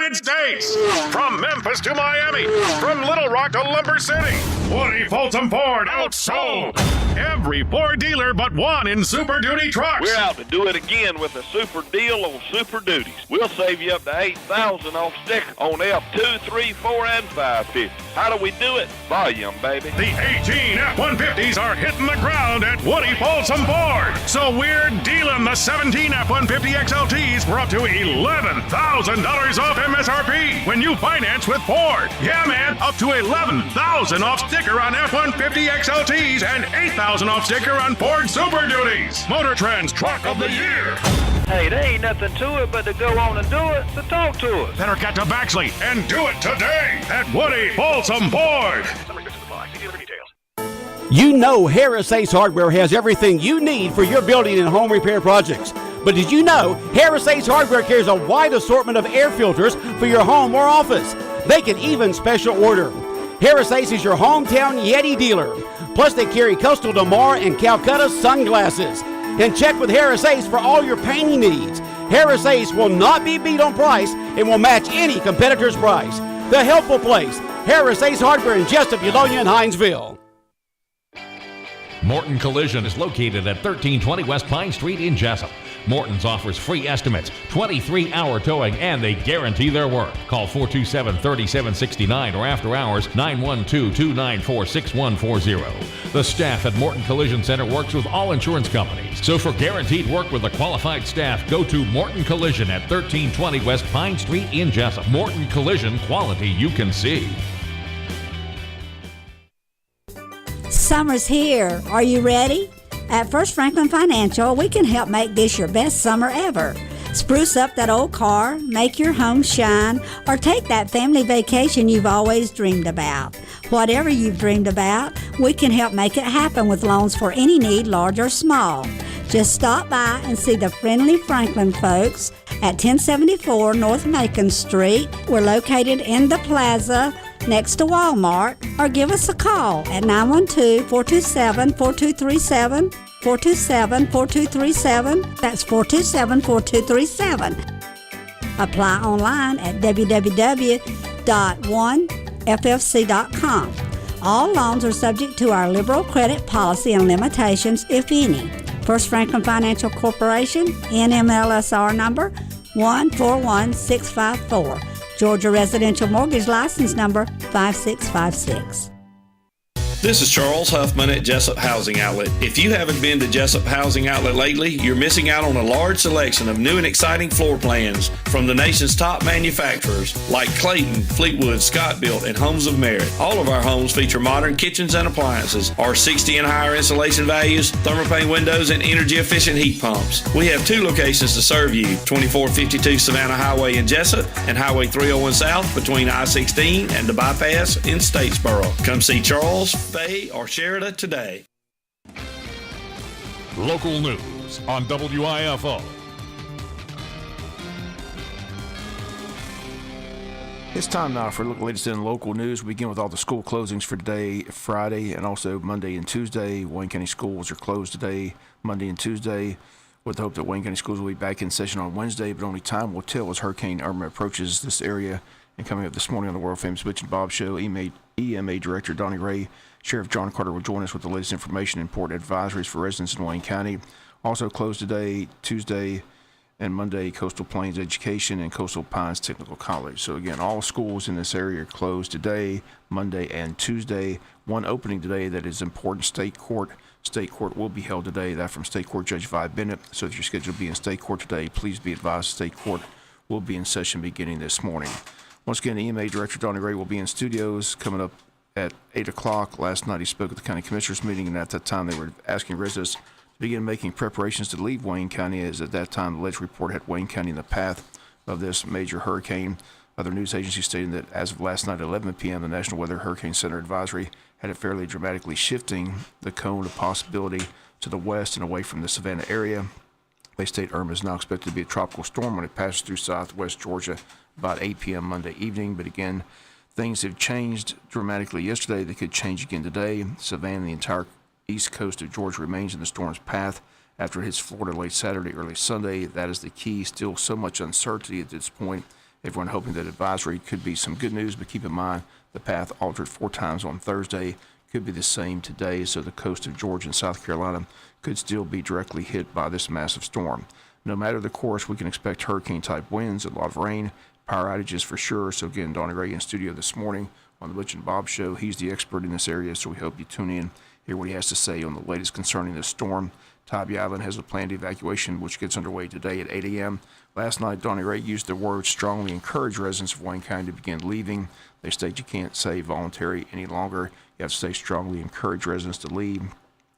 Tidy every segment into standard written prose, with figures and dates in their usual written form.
United States. From Memphis to Miami, from Little Rock to Lumber City, Woody Folsom Ford outsold every Ford dealer but one in Super Duty trucks. We're out to do it again with a super deal on Super Duties. We'll save you up to $8,000 off sticker on F2, 3, 4, and 550. How do we do it? Volume, baby. The 18 F-150s are hitting the ground at Woody Folsom Ford. So we're dealing the 17 F-150 XLTs for up to $11,000 off MSRP when you finance with Ford. Yeah, man, up to $11,000 off sticker on F-150 XLTs and $8,000 off sticker on Ford Super Duties. Motor Trend's Truck of the Year. Hey, there ain't nothing to it but to go on and do it, so talk to us. Better get to Baxley and do it today at Woody Folsom Ford. You know Harris Ace Hardware has everything you need for your building and home repair projects. But did you know Harris Ace Hardware carries a wide assortment of air filters for your home or office? They can even special order. Harris Ace is your hometown Yeti dealer. Plus, they carry Coastal Damar and Calcutta sunglasses. And check with Harris Ace for all your painting needs. Harris Ace will not be beat on price and will match any competitor's price. The helpful place, Harris Ace Hardware in Jesup, Eulonia, and Hinesville. Morton Collision is located at 1320 West Pine Street in Jesup. Morton's offers free estimates, 23-hour towing, and they guarantee their work. Call 427-3769 or after hours 912-294-6140. The staff at Morton Collision Center works with all insurance companies. So for guaranteed work with a qualified staff, go to Morton Collision at 1320 West Pine Street in Jesup. Morton Collision, quality you can see. Summer's here. Are you ready? At First Franklin Financial, we can help make this your best summer ever. Spruce up that old car, make your home shine, or take that family vacation you've always dreamed about. Whatever you've dreamed about, we can help make it happen with loans for any need, large or small. Just stop by and see the friendly Franklin folks at 1074 North Macon Street. We're located in the plaza next to Walmart, or give us a call at 912-427-4237, 427-4237. That's 427-4237. Apply online at www.1ffc.com. All loans are subject to our liberal credit policy and limitations, if any. First Franklin Financial Corporation, NMLSR number 141654. Georgia Residential Mortgage License Number 5656. This is Charles Huffman at Jesup Housing Outlet. If you haven't been to Jesup Housing Outlet lately, you're missing out on a large selection of new and exciting floor plans from the nation's top manufacturers like Clayton, Fleetwood, Scott Built, and Homes of Merit. All of our homes feature modern kitchens and appliances, R60 and higher insulation values, thermopane windows, and energy-efficient heat pumps. We have two locations to serve you, 2452 Savannah Highway in Jesup and Highway 301 South between I-16 and the bypass in Statesboro. Come see Charles, Faye, or Sheridan today. Local news on WIFO. It's time now for local latest in local news. We begin with all the school closings for today, Friday, and also Monday and Tuesday. Wayne County schools are closed today, Monday and Tuesday, with the hope that Wayne County schools will be back in session on Wednesday, but only time will tell as Hurricane Irma approaches this area. And coming up this morning on the world famous Mitch and Bob Show, EMA Director Donnie Ray, Sheriff John Carter will join us with the latest information and important advisories for residents in Wayne County. Also closed today, Tuesday, and Monday, Coastal Plains Education and Coastal Pines Technical College. So again, all schools in this area are closed today, Monday, and Tuesday. One opening today that is important, state court. State court will be held today. That from State Court Judge Vi Bennett. So if you're scheduled to be in state court today, please be advised state court will be in session beginning this morning. Once again, EMA Director Donnie Ray will be in studios coming up at 8 o'clock. Last night he spoke at the County Commissioners meeting, and at that time they were asking residents to begin making preparations to leave Wayne County, as at that time the latest report had Wayne County in the path of this major hurricane. Other news agencies stating that as of last night at 11 p.m., the National Weather Hurricane Center advisory had it fairly dramatically shifting the cone of possibility to the west and away from the Savannah area. They state Irma is now expected to be a tropical storm when it passes through southwest Georgia about 8 p.m. Monday evening. But again, things have changed dramatically yesterday. They could change again today. Savannah, the entire east coast of Georgia, remains in the storm's path after it hits Florida late Saturday, early Sunday. That is the key. Still so much uncertainty at this point Everyone hoping that advisory could be some good news, but keep in mind the path altered 4 times on Thursday. Could be the same today, so the coast of Georgia and South Carolina could still be directly hit by this massive storm. No matter the course, we can expect hurricane-type winds, a lot of rain, power outages for sure. So again, Donnie Ray in studio this morning on the Butch and Bob Show. He's the expert in this area, so we hope you tune in, hear what he has to say on the latest concerning this storm. Tybee Island has a planned evacuation, which gets underway today at 8 a.m. Last night, Donnie Ray used the word strongly encourage residents of Wayne County to begin leaving. They state you can't say voluntary any longer. You have to say strongly encourage residents to leave.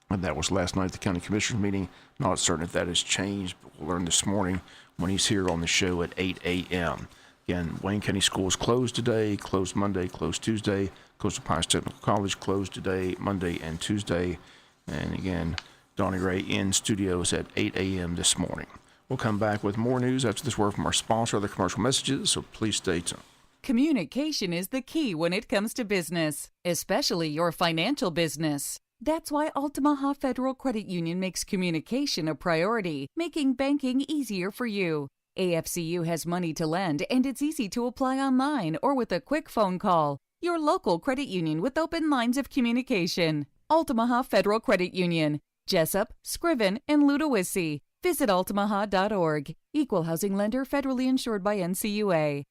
And that was last night at the county commissioners meeting. Not certain if that has changed, but we'll learn this morning when he's here on the show at 8 a.m. Again, Wayne County schools closed today, closed Monday, closed Tuesday. Coastal Pines Technical College closed today, Monday, and Tuesday. And again, Donnie Ray in studios at 8 a.m. this morning. We'll come back with more news after this word from our sponsor, other commercial messages, so please stay tuned. Communication is the key when it comes to business, especially your financial business. That's why Altamaha Federal Credit Union makes communication a priority, making banking easier for you. AFCU has money to lend, and it's easy to apply online or with a quick phone call. Your local credit union with open lines of communication. Altamaha Federal Credit Union, Jesup, Scriven, and Ludowici. Visit altamaha.org. Equal housing lender, federally insured by NCUA.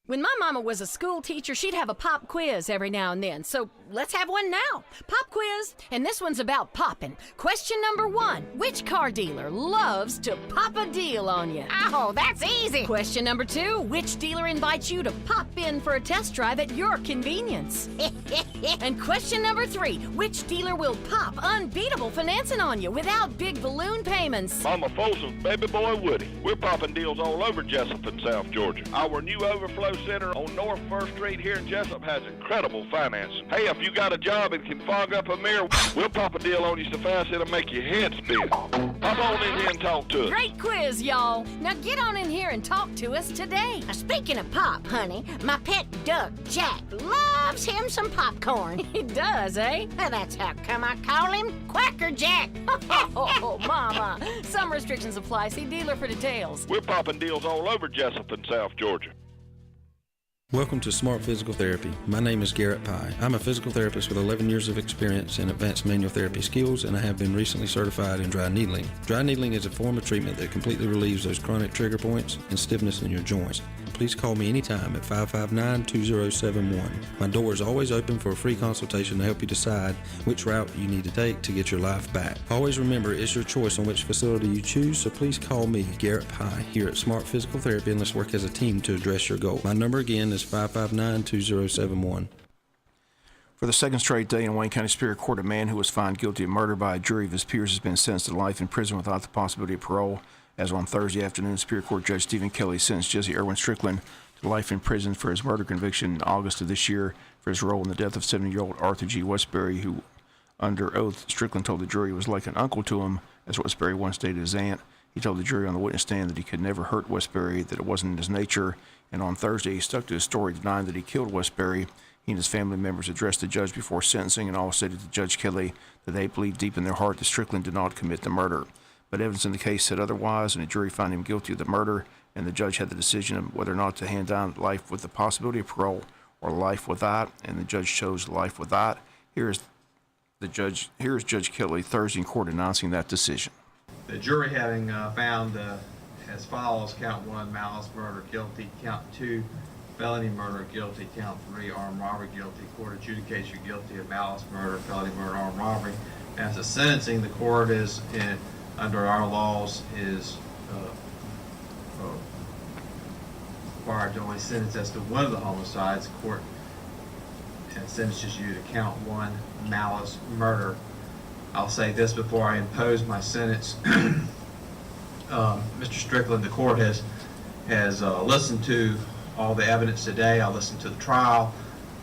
When my mama was a school teacher, she'd have a pop quiz every now and then. So let's have one now. Pop quiz, and this one's about popping. Question number 1, which car dealer loves to pop a deal on you? Oh, that's easy. Question number 2, which dealer invites you to pop in for a test drive at your convenience? And question number 3, which dealer will pop unbeatable financing on you without big balloon payments? Mama Folsom's baby boy Woody. We're popping deals all over Jesup and South Georgia. Our new overflow center on North 1st Street here in Jesup has incredible financing. Hey, if you got a job and can fog up a mirror, we'll pop a deal on you so fast it'll make your head spin. Pop on in here and talk to us. Great quiz, y'all. Now get on in here and talk to us today. Speaking of pop, honey, my pet duck, Jack, loves him some popcorn. He does, eh? That's how come I call him Quacker Jack. Oh, Mama. Some restrictions apply. See dealer for details. We're popping deals all over Jesup and South Georgia. Welcome to Smart Physical Therapy. My name is Garrett Pye. I'm a physical therapist with 11 years of experience in advanced manual therapy skills, and I have been recently certified in dry needling. Dry needling is a form of treatment that completely relieves those chronic trigger points and stiffness in your joints. Please call me anytime at 559-2071. My door is always open for a free consultation to help you decide which route you need to take to get your life back. Always remember, it's your choice on which facility you choose, so please call me, Garrett Pye, here at Smart Physical Therapy, and let's work as a team to address your goal. My number again is 559-2071. For the second straight day in Wayne County Superior Court, a man who was found guilty of murder by a jury of his peers has been sentenced to life in prison without the possibility of parole. As on Thursday afternoon, Superior Court Judge Stephen Kelly sentenced Jesse Irwin Strickland to life in prison for his murder conviction in August of this year for his role in the death of 70-year-old Arthur G. Westbury, who, under oath, Strickland told the jury was like an uncle to him, as Westbury once dated his aunt. He told the jury on the witness stand that he could never hurt Westbury, that it wasn't in his nature, and on Thursday he stuck to his story, denying that he killed Westbury. He and his family members addressed the judge before sentencing and all stated to Judge Kelly that they believed deep in their heart that Strickland did not commit the murder. But evidence in the case said otherwise, and the jury found him guilty of the murder, and the judge had the decision of whether or not to hand down life with the possibility of parole or life without, and the judge chose life without. Here's Judge Kelly Thursday in court announcing that decision. The jury having found as follows: count 1, malice murder, guilty; count 2, felony murder, guilty; count 3, armed robbery, guilty. Court adjudicates you guilty of malice murder, felony murder, armed robbery. As a sentencing, the court is under our laws is required to only sentence as to one of the homicides. The court sentences you to count 1, malice murder. I'll say this before I impose my sentence. Mr. Strickland, the court has listened to all the evidence today. I listened to the trial.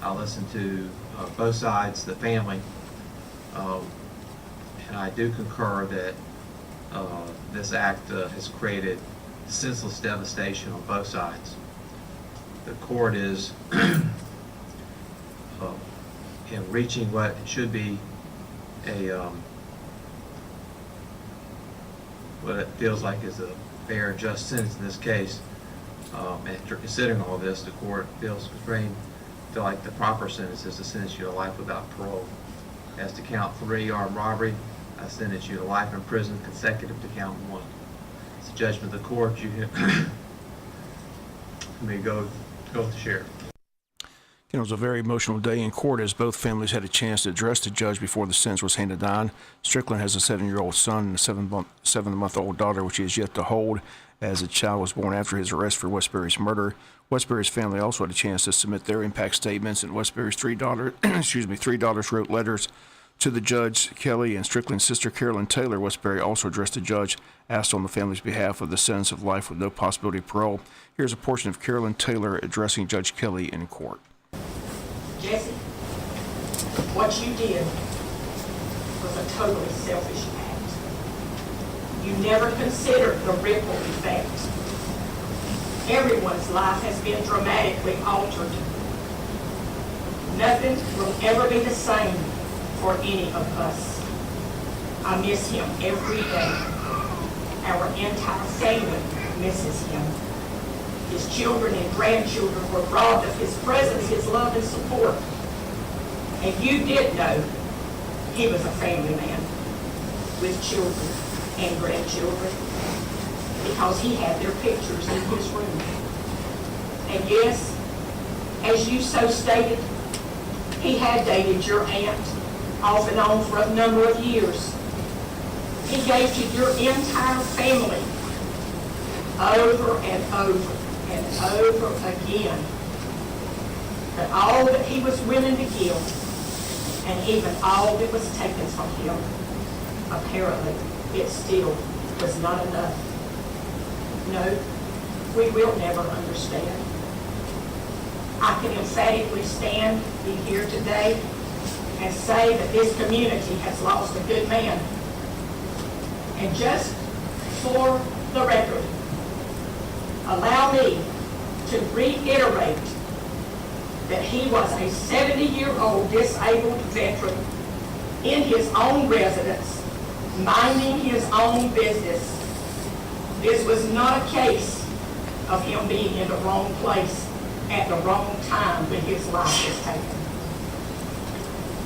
I listened to both sides, the family, and I do concur that this act has created senseless devastation on both sides. The court is in reaching what should be what it feels like is a fair and just sentence in this case. After considering all this, the court feel like the proper sentence is to sentence you to life without parole. As to count 3, armed robbery, I sentence you to life in prison consecutive to count 1. It's the judgment of the court. You may go with the sheriff. It was a very emotional day in court as both families had a chance to address the judge before the sentence was handed down. Strickland has a 7-year-old son and a 7-month-old daughter, which he has yet to hold, as the child was born after his arrest for Westbury's murder. Westbury's family also had a chance to submit their impact statements, and Westbury's three daughters wrote letters to the judge, Kelly, and Strickland's sister, Carolyn Taylor. Westbury also addressed the judge, asked on the family's behalf of the sentence of life with no possibility of parole. Here's a portion of Carolyn Taylor addressing Judge Kelly in court. Jesse, what you did was a totally selfish act. You never considered the ripple effect. Everyone's life has been dramatically altered. Nothing will ever be the same for any of us. I miss him every day. Our entire family misses him. His children and grandchildren were robbed of his presence, his love, and support. And you did know he was a family man with children and grandchildren because he had their pictures in his room. And yes, as you so stated, he had dated your aunt off and on for a number of years. He gave to your entire family over and over and over again, but all that he was willing to give, and even all that was taken from him, apparently it still was not enough. No, we will never understand. I can emphatically stand here today and say that this community has lost a good man. And just for the record, allow me to reiterate that he was a 70-year-old disabled veteran in his own residence, minding his own business. This was not a case of him being in the wrong place at the wrong time when his life was taken.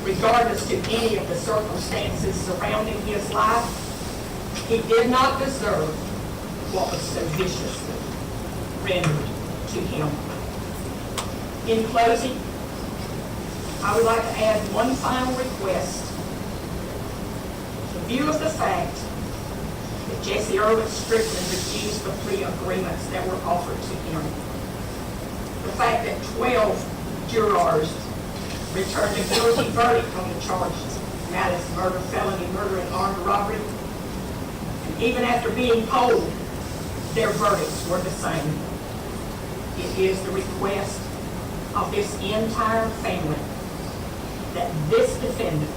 Regardless to any of the circumstances surrounding his life, he did not deserve what was so viciously rendered to him. In closing, I would like to add one final request. In view of the fact that Jesse Irwin Strickland refused the plea agreements that were offered to him, the fact that 12 jurors returned a guilty verdict on the charges, malice, murder, felony, murder, and armed robbery, and even after being polled, their verdicts were the same. It is the request of this entire family that this defendant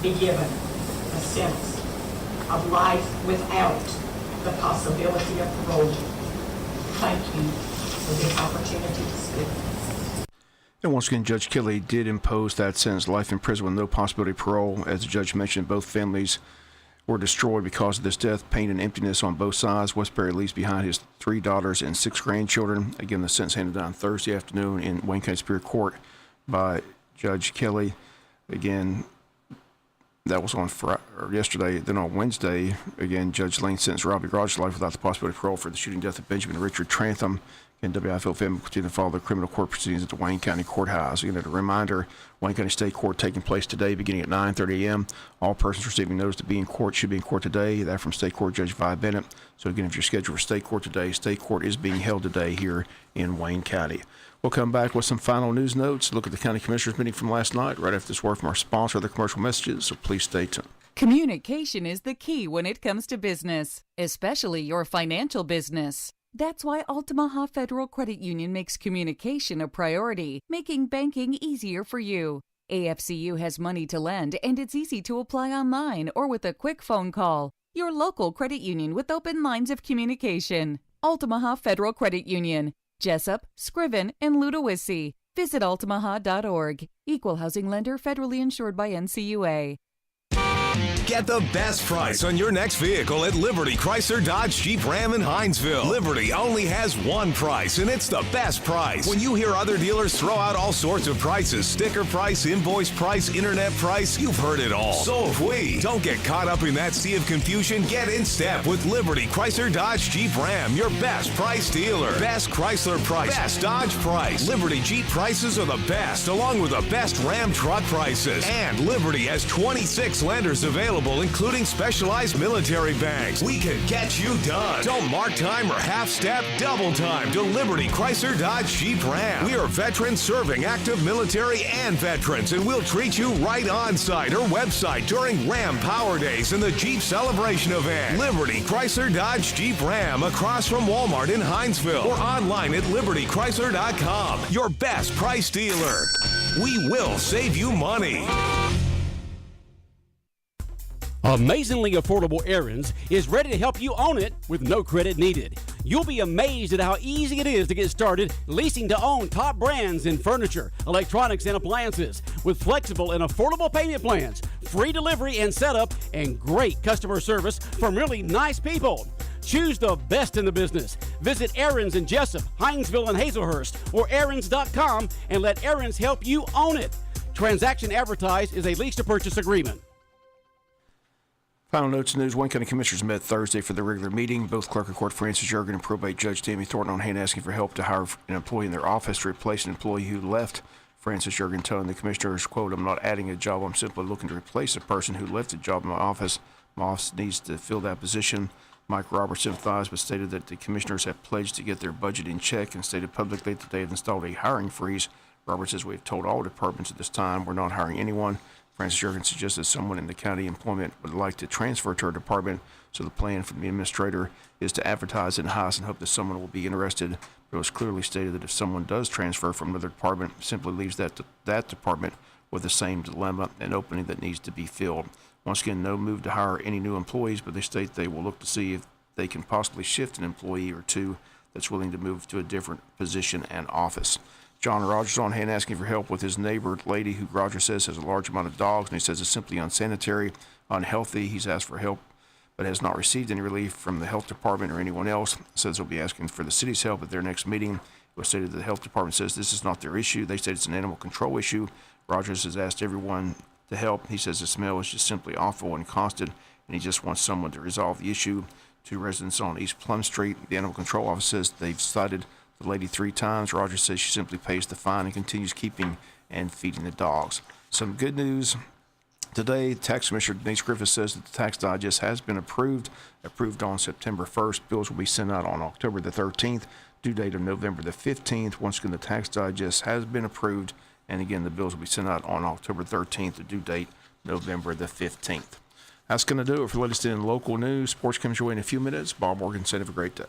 be given a sentence of life without the possibility of parole. Thank you for this opportunity to speak. And once again, Judge Kelly did impose that sentence, life in prison with no possibility of parole. As the judge mentioned, both families were destroyed because of this death, pain, and emptiness on both sides. Westbury leaves behind his 3 daughters and 6 grandchildren. Again, the sentence handed down Thursday afternoon in Wayne County Superior Court by Judge Kelly. Again, that was on Friday, or yesterday. Then on Wednesday, again, Judge Lane sentenced Robbie Rogers to life without the possibility of parole for the shooting death of Benjamin and Richard Trantham. And WIFO family will continue to follow the criminal court proceedings at the Wayne County Courthouse. Again, a reminder, Wayne County State Court taking place today beginning at 9:30 a.m. All persons receiving notice to be in court should be in court today. That from State Court Judge Vi Bennett. So again, if you're scheduled for State Court today, State Court is being held today here in Wayne County. We'll come back with some final news notes, look at the County Commissioners meeting from last night, right after this word from our sponsor, the commercial messages, so please stay tuned. Communication is the key when it comes to business, especially your financial business. That's why Altamaha Federal Credit Union makes communication a priority, making banking easier for you. AFCU has money to lend, and it's easy to apply online or with a quick phone call. Your local credit union with open lines of communication. Altamaha Federal Credit Union, Jesup, Scriven, and Ludowici. Visit altamaha.org. Equal housing lender, federally insured by NCUA. Get the best price on your next vehicle at Liberty Chrysler Dodge Jeep Ram in Hinesville. Liberty only has one price, and it's the best price. When you hear other dealers throw out all sorts of prices, sticker price, invoice price, internet price, you've heard it all. So if we don't get caught up in that sea of confusion, get in step with Liberty Chrysler Dodge Jeep Ram, your best price dealer. Best Chrysler price, best Dodge price. Liberty Jeep prices are the best, along with the best Ram truck prices. And Liberty has 26 lenders available, including specialized military banks. We can get you done. Don't mark time or half step, double time to Liberty Chrysler Dodge Jeep Ram. We are veterans serving active military and veterans, and we'll treat you right on site or website during Ram Power Days and the Jeep Celebration event. Liberty Chrysler Dodge Jeep Ram across from Walmart in Hinesville or online at libertychrysler.com. Your best price dealer. We will save you money. Amazingly Affordable Aaron's is ready to help you own it with no credit needed. You'll be amazed at how easy it is to get started leasing to own top brands in furniture, electronics, and appliances with flexible and affordable payment plans, free delivery and setup, and great customer service from really nice people. Choose the best in the business. Visit Aaron's in Jesup, Hinesville, and Hazelhurst or Aaron's.com and let Aaron's help you own it. Transaction advertised is a lease to purchase agreement. Final notes and news. Wayne County Commissioners met Thursday for their regular meeting. Both Clerk of Court Francis Jurgen and Probate Judge Tammy Thornton on hand asking for help to hire an employee in their office to replace an employee who left. Francis Jurgen telling the commissioners, quote, "I'm not adding a job. I'm simply looking to replace a person who left a job in my office. My office needs to fill that position." Mike Roberts sympathized but stated that the commissioners have pledged to get their budget in check and stated publicly that they have installed a hiring freeze. Roberts says, "We've told all departments at this time we're not hiring anyone." Francis Jurgen suggested someone in the county employment would like to transfer to her department, so the plan from the administrator is to advertise in Haas and hope that someone will be interested. But it was clearly stated that if someone does transfer from another department, it simply leaves that department with the same dilemma and opening that needs to be filled. Once again, no move to hire any new employees, but they state they will look to see if they can possibly shift an employee or two that's willing to move to a different position and office. John Rogers on hand asking for help with his neighbor lady who Rogers says has a large amount of dogs, and he says it's simply unsanitary, unhealthy. He's asked for help but has not received any relief from the health department or anyone else. Says he'll be asking for the city's help at their next meeting. It was stated that the health department says this is not their issue. They said it's an animal control issue. Rogers has asked everyone to help. He says the smell is just simply awful and constant, and he just wants someone to resolve the issue. Two residents on East Plum Street. The animal control office says they've cited the lady 3 times. Rogers says she simply pays the fine and continues keeping and feeding the dogs. Some good news today. Tax Commissioner Denise Griffith says that the tax digest has been approved on September 1st. Bills will be sent out on October the 13th, due date of November the 15th. Once again, the tax digest has been approved, and again, the bills will be sent out on October 13th, the due date November the 15th. That's going to do it for the latest in local news. Sports comes your way in a few minutes. Bob Morgan said, have a great day.